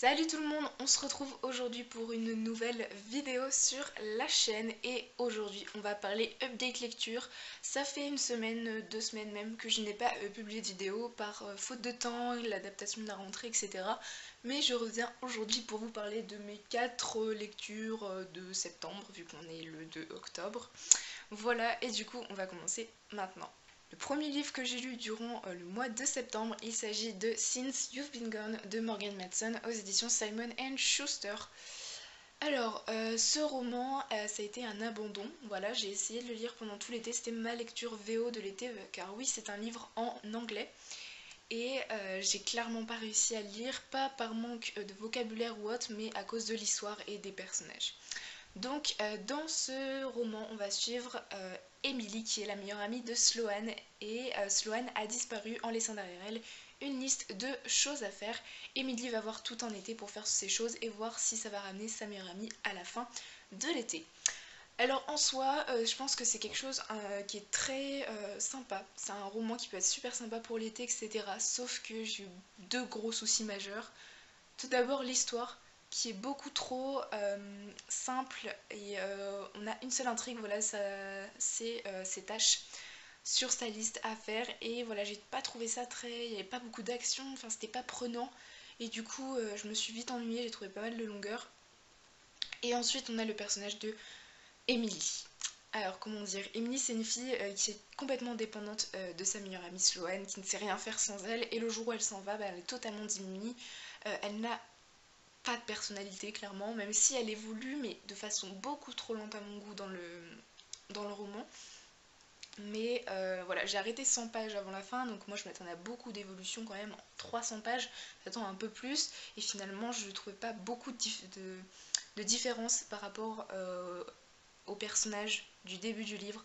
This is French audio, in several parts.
Salut tout le monde, on se retrouve aujourd'hui pour une nouvelle vidéo sur la chaîne et aujourd'hui on va parler update lecture. Ça fait une semaine, 2 semaines même que je n'ai pas publié de vidéo par faute de temps, l'adaptation de la rentrée, etc. Mais je reviens aujourd'hui pour vous parler de mes 4 lectures de septembre vu qu'on est le 2 octobre. Voilà, et du coup on va commencer maintenant. Le premier livre que j'ai lu durant le mois de septembre, il s'agit de Since You've Been Gone de Morgan Matson aux éditions Simon & Schuster. Alors, ce roman, ça a été un abandon. Voilà, j'ai essayé de le lire pendant tout l'été. C'était ma lecture VO de l'été, car oui, c'est un livre en anglais. Et j'ai clairement pas réussi à le lire, pas par manque de vocabulaire ou autre, mais à cause de l'histoire et des personnages. Donc dans ce roman, on va suivre Emily qui est la meilleure amie de Sloane et Sloane a disparu en laissant derrière elle une liste de choses à faire. Emily va voir tout en été pour faire ces choses et voir si ça va ramener sa meilleure amie à la fin de l'été. Alors en soi, je pense que c'est quelque chose qui est très sympa. C'est un roman qui peut être super sympa pour l'été, etc. Sauf que j'ai eu deux gros soucis majeurs. Tout d'abord l'histoire qui est beaucoup trop simple et on a une seule intrigue, voilà, c'est ses tâches sur sa liste à faire et voilà, j'ai pas trouvé ça très, il n'y avait pas beaucoup d'action, enfin c'était pas prenant et du coup je me suis vite ennuyée, j'ai trouvé pas mal de longueur. Et ensuite on a le personnage de Emily. Alors comment dire, Emily c'est une fille qui est complètement dépendante de sa meilleure amie Sloane, qui ne sait rien faire sans elle et le jour où elle s'en va, bah, elle est totalement diminuée. Elle n'a pas de personnalité clairement, même si elle évolue, mais de façon beaucoup trop lente à mon goût dans le roman. Mais voilà, j'ai arrêté 100 pages avant la fin, donc moi je m'attendais à beaucoup d'évolution quand même. En 300 pages, j'attends un peu plus, et finalement je ne trouvais pas beaucoup de différence par rapport au personnage du début du livre.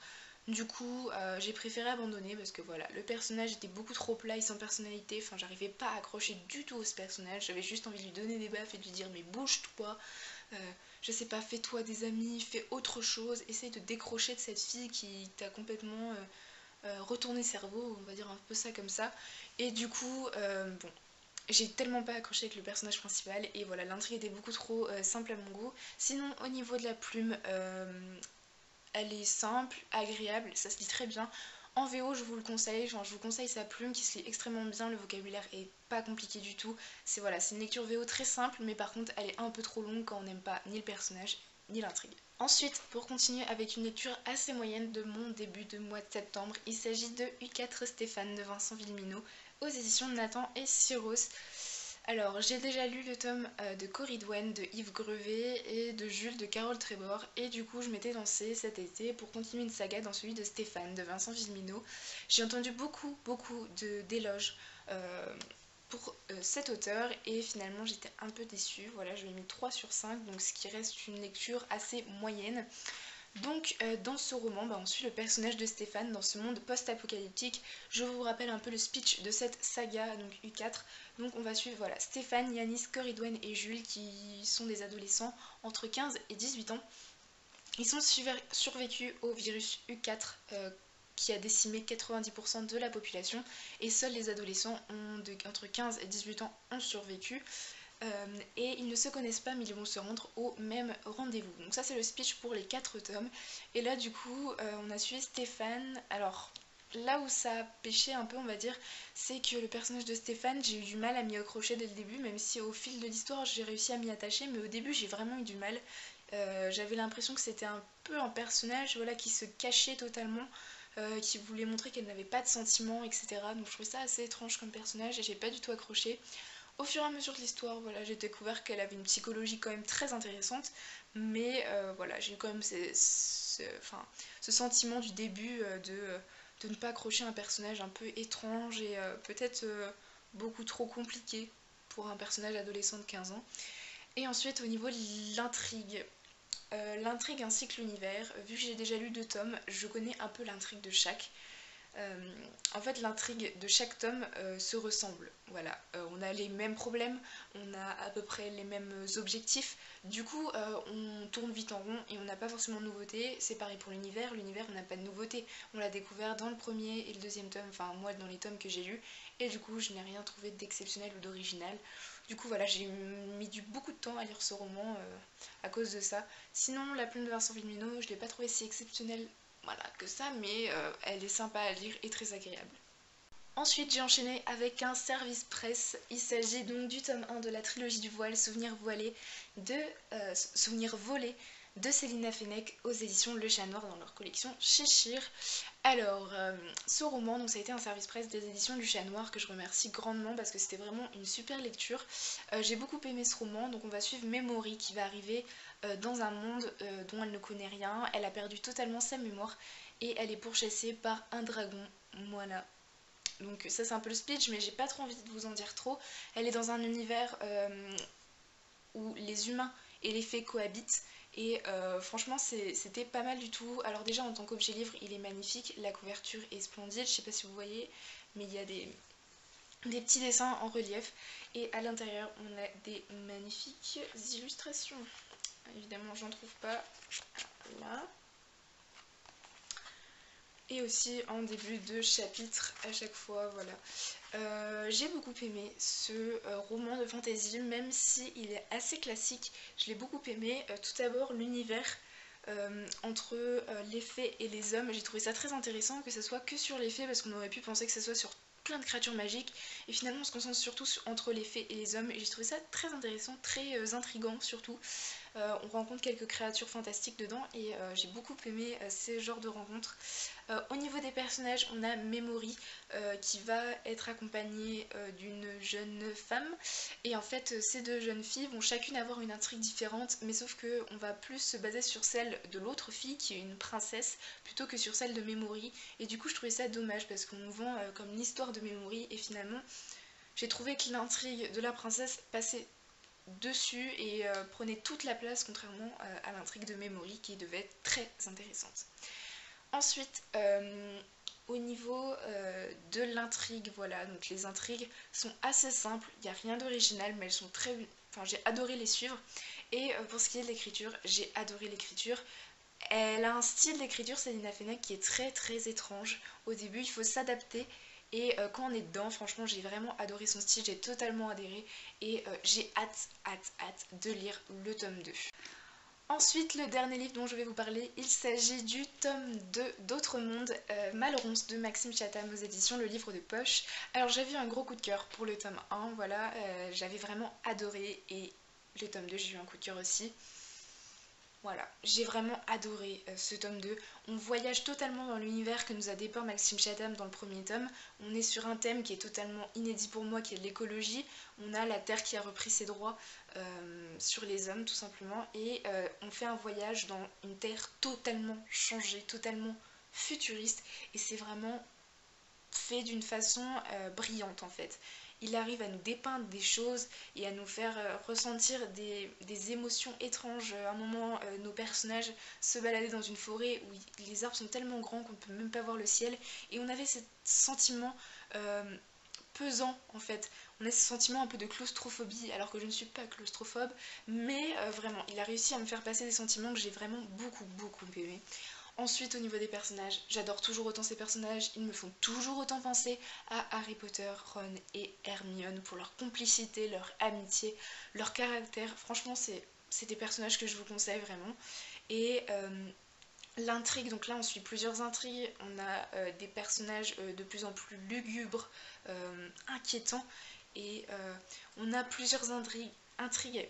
Du coup, j'ai préféré abandonner parce que voilà, le personnage était beaucoup trop plat et sans personnalité. Enfin, j'arrivais pas à accrocher du tout ce personnage. J'avais juste envie de lui donner des baffes et de lui dire mais bouge-toi, je sais pas, fais-toi des amis, fais autre chose, essaye de décrocher de cette fille qui t'a complètement retourné le cerveau, on va dire un peu ça comme ça. Et du coup, bon, j'ai tellement pas accroché avec le personnage principal et voilà, l'intrigue était beaucoup trop simple à mon goût. Sinon, au niveau de la plume, elle est simple, agréable, ça se lit très bien. En VO, je vous le conseille, genre je vous conseille sa plume qui se lit extrêmement bien, le vocabulaire est pas compliqué du tout. C'est voilà, c'est une lecture VO très simple, mais par contre elle est un peu trop longue quand on n'aime pas ni le personnage ni l'intrigue. Ensuite, pour continuer avec une lecture assez moyenne de mon début de mois de septembre, il s'agit de U4 Stéphane de Vincent Villeminot aux éditions de Nathan et Syros. Alors, j'ai déjà lu le tome de Corridwen de Yves Grevet et de Jules de Carole Trébor et du coup je m'étais lancée cet été pour continuer une saga dans celui de Stéphane de Vincent Villeminot. J'ai entendu beaucoup d'éloges pour cet auteur et finalement j'étais un peu déçue. Voilà, je lui ai mis 3 sur 5, donc ce qui reste une lecture assez moyenne. Donc dans ce roman, on suit le personnage de Stéphane dans ce monde post-apocalyptique. Je vous rappelle un peu le speech de cette saga, donc U4. Donc on va suivre voilà, Stéphane, Yanis, Corridwen et Jules qui sont des adolescents entre 15 et 18 ans. Ils sont survécus au virus U4 qui a décimé 90% de la population et seuls les adolescents entre 15 et 18 ans ont survécu. Et ils ne se connaissent pas mais ils vont se rendre au même rendez-vous. Donc ça c'est le speech pour les 4 tomes. Et là du coup on a suivi Stéphane. Alors là où ça a pêché un peu on va dire, c'est que le personnage de Stéphane, j'ai eu du mal à m'y accrocher dès le début, même si au fil de l'histoire j'ai réussi à m'y attacher, mais au début j'ai vraiment eu du mal. J'avais l'impression que c'était un peu un personnage voilà, qui se cachait totalement, qui voulait montrer qu'elle n'avait pas de sentiments, etc. Donc je trouvais ça assez étrange comme personnage et j'ai pas du tout accroché. Au fur et à mesure de l'histoire, voilà, j'ai découvert qu'elle avait une psychologie quand même très intéressante, mais voilà, j'ai eu quand même ce sentiment du début de ne pas accrocher un personnage un peu étrange et peut-être beaucoup trop compliqué pour un personnage adolescent de 15 ans. Et ensuite, au niveau de l'intrigue ainsi que l'univers, vu que j'ai déjà lu 2 tomes, je connais un peu l'intrigue de chaque. En fait l'intrigue de chaque tome se ressemble. Voilà, on a les mêmes problèmes, on a à peu près les mêmes objectifs, du coup on tourne vite en rond et on n'a pas forcément de nouveautés. C'est pareil pour l'univers on n'a pas de nouveauté, on l'a découvert dans le premier et le deuxième tome, enfin moi dans les tomes que j'ai lus, et du coup je n'ai rien trouvé d'exceptionnel ou d'original. Du coup voilà, j'ai mis beaucoup de temps à lire ce roman à cause de ça. Sinon La Plume de Vincent Villeminot, je l'ai pas trouvé si exceptionnelle voilà, que ça, mais elle est sympa à lire et très agréable. Ensuite, j'ai enchaîné avec un service presse. Il s'agit donc du tome 1 de la trilogie du voile, Souvenirs volés de Célina Fenech aux éditions Le Chat Noir dans leur collection Cheshire. Alors, ce roman, donc ça a été un service presse des éditions du Chat Noir que je remercie grandement parce que c'était vraiment une super lecture. J'ai beaucoup aimé ce roman, donc on va suivre Memory qui va arriver dans un monde dont elle ne connaît rien. Elle a perdu totalement sa mémoire et elle est pourchassée par un dragon. Voilà. Donc ça c'est un peu le speech, mais j'ai pas trop envie de vous en dire trop. Elle est dans un univers où les humains et les fées cohabitent. Et franchement c'était pas mal du tout. Alors déjà en tant qu'objet livre il est magnifique, la couverture est splendide, je sais pas si vous voyez, mais il y a des petits dessins en relief. Et à l'intérieur on a des magnifiques illustrations. Évidemment j'en trouve pas là. Et aussi en début de chapitre à chaque fois, voilà. J'ai beaucoup aimé ce roman de fantasy, même s'il est assez classique, je l'ai beaucoup aimé. Tout d'abord l'univers entre les fées et les hommes, j'ai trouvé ça très intéressant que ce soit que sur les fées, parce qu'on aurait pu penser que ce soit sur plein de créatures magiques, et finalement on se concentre surtout entre les fées et les hommes, et j'ai trouvé ça très intéressant, très intriguant surtout. On rencontre quelques créatures fantastiques dedans et j'ai beaucoup aimé ces genres de rencontres. Au niveau des personnages, on a Memory qui va être accompagnée d'une jeune femme, et en fait ces deux jeunes filles vont chacune avoir une intrigue différente, mais sauf que on va plus se baser sur celle de l'autre fille qui est une princesse plutôt que sur celle de Memory, et du coup je trouvais ça dommage parce qu'on nous vend comme l'histoire de Memory et finalement j'ai trouvé que l'intrigue de la princesse passait dessus et prenait toute la place contrairement à l'intrigue de Memory qui devait être très intéressante. Ensuite, au niveau de l'intrigue, voilà, donc les intrigues sont assez simples, il n'y a rien d'original, mais elles sont très... Enfin, j'ai adoré les suivre. Et pour ce qui est de l'écriture, j'ai adoré l'écriture. Elle a un style d'écriture, Célina Fenech, qui est très étrange. Au début, il faut s'adapter. Et quand on est dedans, franchement, j'ai vraiment adoré son style, j'ai totalement adhéré. Et j'ai hâte de lire le tome 2. Ensuite, le dernier livre dont je vais vous parler, il s'agit du tome 2 d'Autre Monde, Malronce de Maxime Chatham aux éditions Le Livre de Poche. Alors j'avais eu un gros coup de cœur pour le tome 1, voilà, j'avais vraiment adoré, et le tome 2 j'ai eu un coup de cœur aussi. Voilà, j'ai vraiment adoré ce tome 2. On voyage totalement dans l'univers que nous a dépeint Maxime Chatham dans le premier tome. On est sur un thème qui est totalement inédit pour moi, qui est l'écologie. On a la Terre qui a repris ses droits sur les hommes, tout simplement. Et on fait un voyage dans une Terre totalement changée, totalement futuriste. Et c'est vraiment fait d'une façon brillante en fait. Il arrive à nous dépeindre des choses et à nous faire ressentir des émotions étranges. À un moment, nos personnages se baladaient dans une forêt où les arbres sont tellement grands qu'on ne peut même pas voir le ciel. Et on avait ce sentiment pesant en fait. On a ce sentiment un peu de claustrophobie, alors que je ne suis pas claustrophobe. Mais vraiment, il a réussi à me faire passer des sentiments que j'ai vraiment beaucoup aimé. Ensuite, au niveau des personnages, j'adore toujours autant ces personnages, ils me font toujours autant penser à Harry Potter, Ron et Hermione pour leur complicité, leur amitié, leur caractère. Franchement, c'est des personnages que je vous conseille vraiment. Et l'intrigue, donc là on suit plusieurs intrigues, on a des personnages de plus en plus lugubres, inquiétants, et on a plusieurs intrigues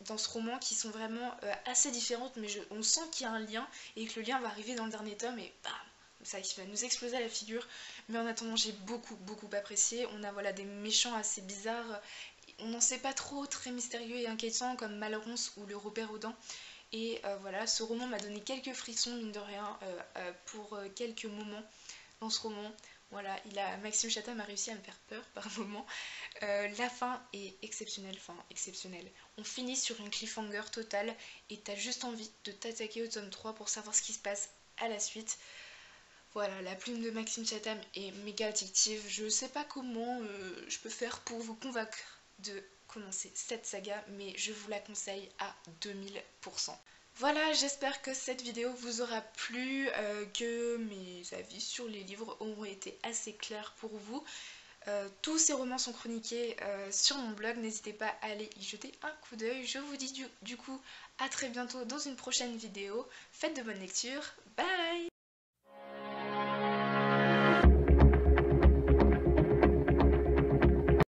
dans ce roman qui sont vraiment assez différentes, mais on sent qu'il y a un lien et que le lien va arriver dans le dernier tome et bam, ça va nous exploser à la figure. Mais en attendant, j'ai beaucoup apprécié. On a voilà des méchants assez bizarres, on n'en sait pas trop, très mystérieux et inquiétants comme Malronce ou le Robert Houdin. Et voilà, ce roman m'a donné quelques frissons mine de rien pour quelques moments dans ce roman. Voilà, Maxime Chatham a réussi à me faire peur par moments. La fin est exceptionnelle. On finit sur une cliffhanger totale et t'as juste envie de t'attaquer au tome 3 pour savoir ce qui se passe à la suite. Voilà, la plume de Maxime Chatham est méga addictive. Je sais pas comment je peux faire pour vous convaincre de commencer cette saga, mais je vous la conseille à 2000%. Voilà, j'espère que cette vidéo vous aura plu, que mes avis sur les livres auront été assez clairs pour vous. Tous ces romans sont chroniqués sur mon blog, n'hésitez pas à aller y jeter un coup d'œil. Je vous dis du coup à très bientôt dans une prochaine vidéo. Faites de bonnes lectures, bye!